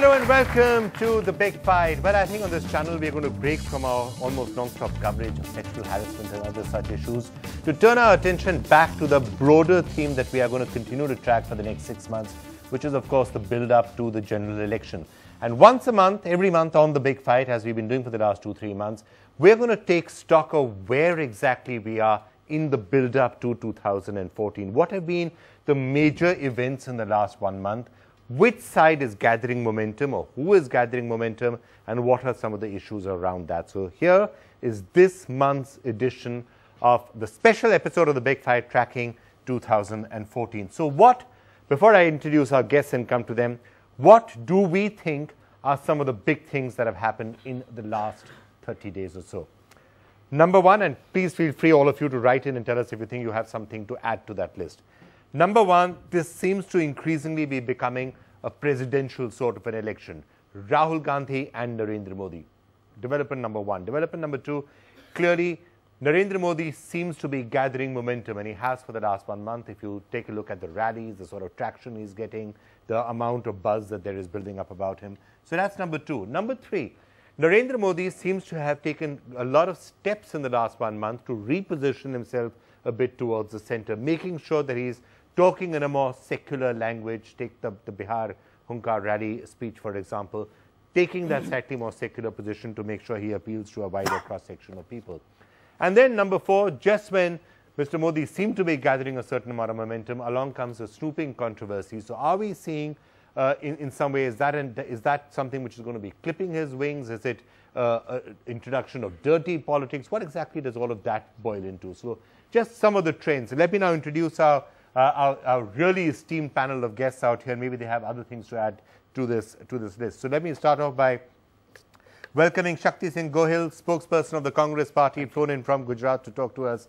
Hello and welcome to The Big Fight. Well, I think on this channel we're going to break from our almost non-stop coverage of sexual harassment and other such issues to turn our attention back to the broader theme that we are going to continue to track for the next 6 months, which is of course the build-up to the general election. And once a month, every month on The Big Fight, as we've been doing for the last 2-3 months, we're going to take stock of where exactly we are in the build-up to 2014. What have been the major events in the last 1 month? Which side is gathering momentum, or who is gathering momentum, and what are some of the issues around that? So here is this month's edition of the special episode of The Big Fight tracking 2014. So before I introduce our guests and come to them, what do we think are some of the big things that have happened in the last 30 days or so? Number one, and please feel free all of you to write in and tell us if you think you have something to add to that list. Number one, this seems to increasingly be becoming a presidential sort of an election. Rahul Gandhi and Narendra Modi. Development number one. Development number two, clearly Narendra Modi seems to be gathering momentum, and he has for the last 1 month. If you take a look at the rallies, the sort of traction he's getting, the amount of buzz that there is building up about him. So that's number two. Number three, Narendra Modi seems to have taken a lot of steps in the last 1 month to reposition himself a bit towards the center, making sure that he's talking in a more secular language. Take the Bihar Hunkar rally speech, for example, taking that slightly more secular position to make sure he appeals to a wider cross-section of people. And then number four, just when Mr. Modi seemed to be gathering a certain amount of momentum, along comes the snooping controversy. So are we seeing, in some ways, is that something which is going to be clipping his wings? Is it introduction of dirty politics? What exactly does all of that boil into? So just some of the trends. Let me now introduce our really esteemed panel of guests out here. Maybe they have other things to add to this list. So let me start off by welcoming Shakti Singh Gohil, spokesperson of the Congress Party, flown in from Gujarat to talk to us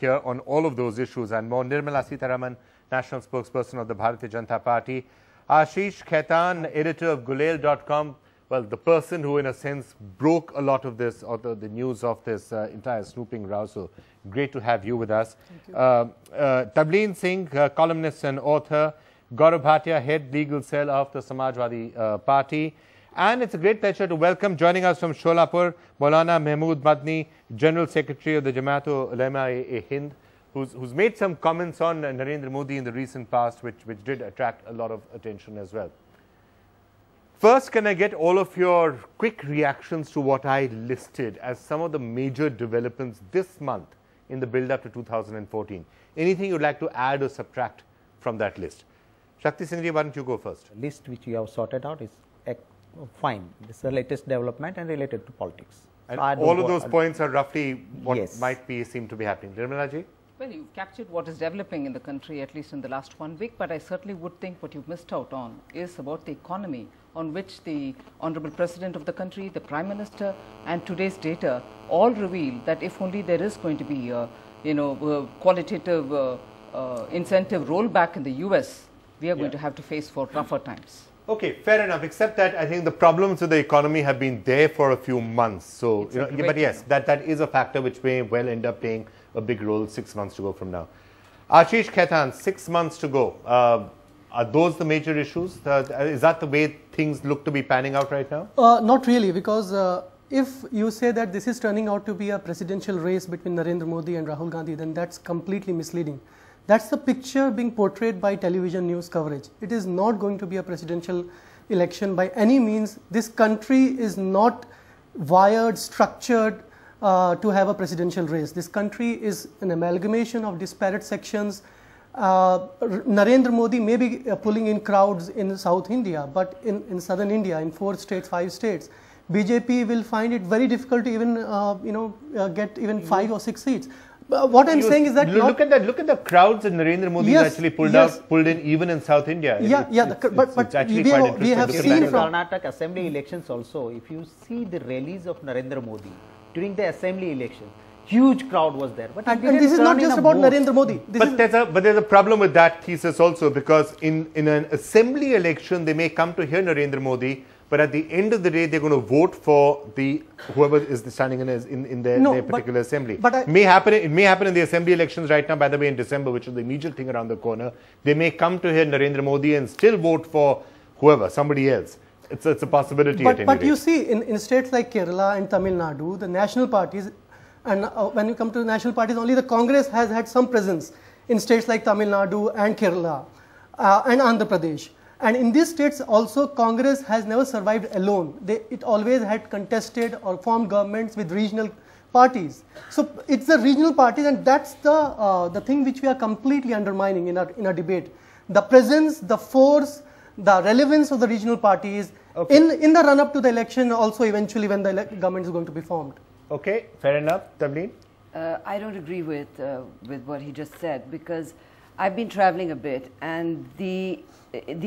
here on all of those issues and more. Nirmala Sitharaman, national spokesperson of the Bharatiya Janata Party. Ashish Khaitan, editor of Gulel.com. Well, the person who, in a sense, broke a lot of this, or the news of this entire snooping row. So great to have you with us. Tableen Singh, columnist and author. Gaurav Bhatia, head legal cell of the Samajwadi Party. And it's a great pleasure to welcome, joining us from Sholapur, Maulana Mahmood Madni, General Secretary of the Jamaat-e-Hind, who's made some comments on Narendra Modi in the recent past, which did attract a lot of attention as well. First, can I get all of your quick reactions to what I listed as some of the major developments this month in the build-up to 2014? Anything you'd like to add or subtract from that list? Shakti Singh, why don't you go first? The list which you have sorted out is fine. This is the latest development and related to politics. And all of those points are roughly what might seem to be happening. Nirmala ji? Well, you've captured what is developing in the country, at least in the last 1 week, but I certainly would think what you've missed out on is about the economy, on which the Honorable President of the country, the Prime Minister, and today's data all reveal that if only there is going to be a qualitative incentive rollback in the US, we are going to have to face for tougher times. Okay, fair enough, except that I think the problems with the economy have been there for a few months. So, but yes, that is a factor which may well end up playing a big role 6 months to go from now. Ashish Khaitan, 6 months to go. Are those the major issues? Is that the way things look to be panning out right now? Not really, because if you say that this is turning out to be a presidential race between Narendra Modi and Rahul Gandhi, then that's completely misleading. That's the picture being portrayed by television news coverage. It is not going to be a presidential election by any means. This country is not wired, structured to have a presidential race. This country is an amalgamation of disparate sections. Narendra Modi may be pulling in crowds in South India, but in southern India, in 4 states, 5 states, BJP will find it very difficult to even get even 5 or 6 seats. What I'm saying is that look at the crowds that Narendra Modi actually pulled in even in South India. But we have seen from Karnataka assembly elections also. If you see the rallies of Narendra Modi during the assembly election, huge crowd was there. But and this is not just about Narendra Modi. But there's a problem with that thesis also, because in an assembly election they may come to hear Narendra Modi, but at the end of the day they're going to vote for whoever is standing in their particular assembly. It may happen in the assembly elections right now, by the way, in December, which is the immediate thing around the corner. They may come to hear Narendra Modi and still vote for whoever, somebody else. It's a possibility. But you see, in states like Kerala and Tamil Nadu, the national parties, and when you come to the national parties, only the Congress has had some presence in states like Tamil Nadu and Kerala and Andhra Pradesh. And in these states also, Congress has never survived alone. It always had contested or formed governments with regional parties. So it's the regional parties, and that's the thing which we are completely undermining in our debate. The presence, the force, the relevance of the regional parties in the run-up to the election, also eventually when the government is going to be formed. Okay, fair enough. Tableen? I don't agree with what he just said, because I've been traveling a bit, and the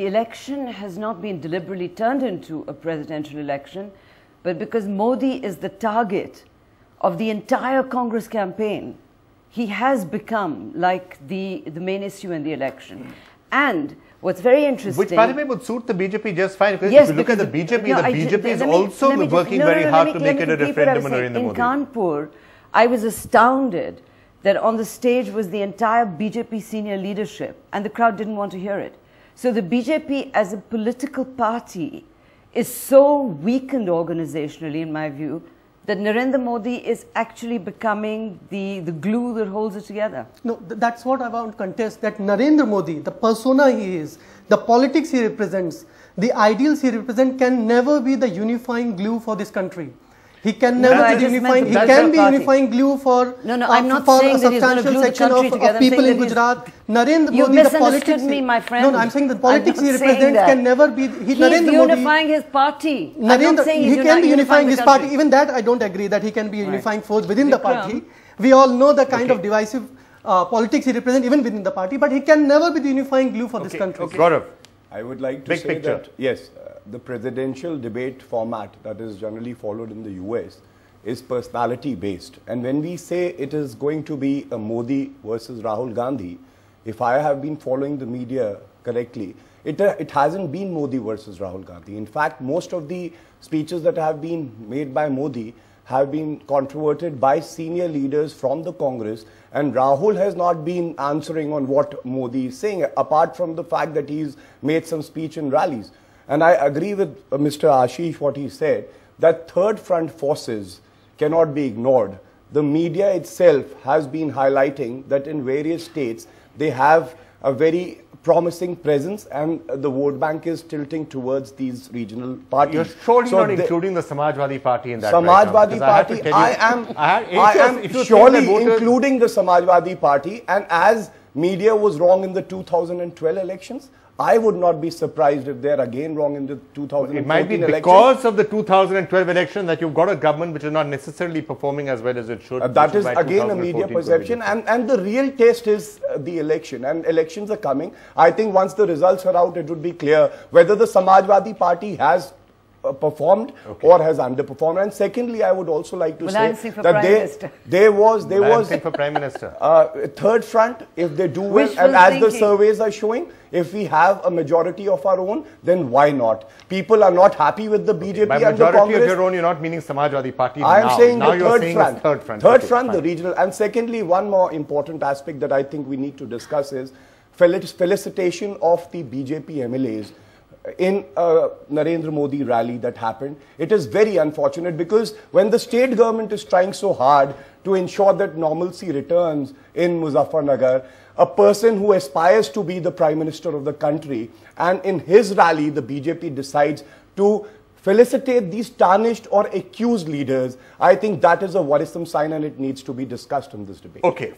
election has not been deliberately turned into a presidential election, but because Modi is the target of the entire Congress campaign, he has become like the main issue in the election. And what's very interesting... Which, by the way, would suit the BJP just fine. Because yes, if you look at the BJP, the BJP is also working very hard to make it a referendum on Narendra Modi. In Kanpur, I was astounded that on the stage was the entire BJP senior leadership, and the crowd didn't want to hear it. So the BJP as a political party is so weakened organizationally, in my view, that Narendra Modi is actually becoming the glue that holds it together. No, that's what I want to contest, that Narendra Modi, the persona he is, the politics he represents, the ideals he represents can never be the unifying glue for this country. He can never be unifying. He can be unifying glue for I'm not saying a substantial section of people in Gujarat. Narendra Modi, the politics. Me, my friend. No, I'm saying the politics he represents can never be. He's unifying his party. He can be unifying his party. Even that I don't agree that he can be a unifying force within the party. We all know the kind of divisive politics he represents even within the party, but he can never be the unifying glue for this country. Gaurav, I would like to say that yes. The presidential debate format that is generally followed in the US is personality based. And when we say it is going to be a Modi versus Rahul Gandhi, if I have been following the media correctly, it hasn't been Modi versus Rahul Gandhi. In fact, most of the speeches that have been made by Modi have been controverted by senior leaders from the Congress, and Rahul has not been answering on what Modi is saying, apart from the fact that he's made some speech in rallies. And I agree with Mr. Ashish what he said, that third front forces cannot be ignored. The media itself has been highlighting that in various states they have a very promising presence, and the vote bank is tilting towards these regional parties. You're surely not including the Samajwadi Party in that. Samajwadi Party, I am surely including the Samajwadi Party, and as media was wrong in the 2012 elections, I would not be surprised if they're again wrong in the 2014 It might be because of the 2012 election that you've got a government which is not necessarily performing as well as it should. That is again a media perception, and the real test is the election, and elections are coming. I think once the results are out, it would be clear whether the Samajwadi Party has performed or has underperformed. And secondly, I would also like to say that there was for Prime Minister. Third front, if they do well, and as the surveys are showing, if we have a majority of our own, then why not? People are not happy with the BJP by and the Congress. Majority of your own, you're not meaning Samajwadi Party. I am saying the third front. Third front, the regional. And secondly, one more important aspect that I think we need to discuss is felicitation of the BJP MLAs in a Narendra Modi rally that happened. It is very unfortunate, because when the state government is trying so hard to ensure that normalcy returns in Muzaffarnagar, a person who aspires to be the Prime Minister of the country, and in his rally the BJP decides to felicitate these tarnished or accused leaders, I think that is a worrisome sign, and it needs to be discussed in this debate. Okay.